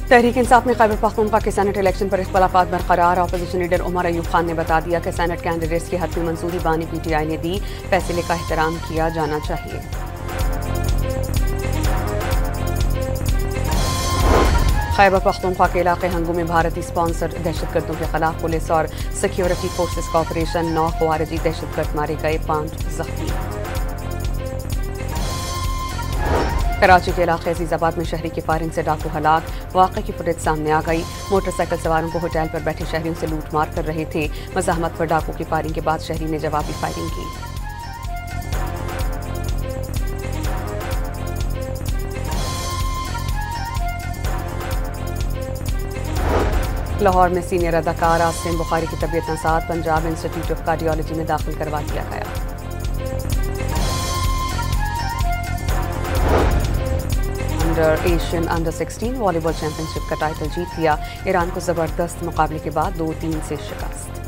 तहरीक इंसाफ में खैबर पख्तूनख्वा के senate election पर इख्तलाफात बरकरार। अपोजिशन लीडर उमर अयूब खान ने बता दिया कि सेनेट कैंडिडेट्स की हतमी मंजूरी बानी PTI ने दी, फैसले का एहतराम किया जाना चाहिए। खैबर पख्तूनख्वा के इलाके हंगू में भारतीय स्पॉन्सर दहशतगर्दों के खिलाफ पुलिस और सिक्योरिटी फोर्सेस का ऑपरेशन। 9 ख्वारिजी दहशतगर्द मारे गए, 5 जख्मी। कराची के इलाके अजीजाबाद में शहरी की फायरिंग से डाकू हलाक। वाक़े की फुटेज सामने आ गई। मोटरसाइकिल सवारों को होटल पर बैठे शहरियों से लूटमार कर रहे थे। मज़ाहमत पर डाकू की फायरिंग के बाद शहरी ने जवाबी फायरिंग की। लाहौर में सीनियर अदाकार आसिम बुखारी की तबीयत NASA's. Punjab institute of cardiology में दाखिल करवा दिया गया। एशियन अंडर 16 वॉलीबॉल चैंपियनशिप का टाइटल जीत लिया। ईरान को जबरदस्त मुकाबले के बाद 2-3 से शिकस्त।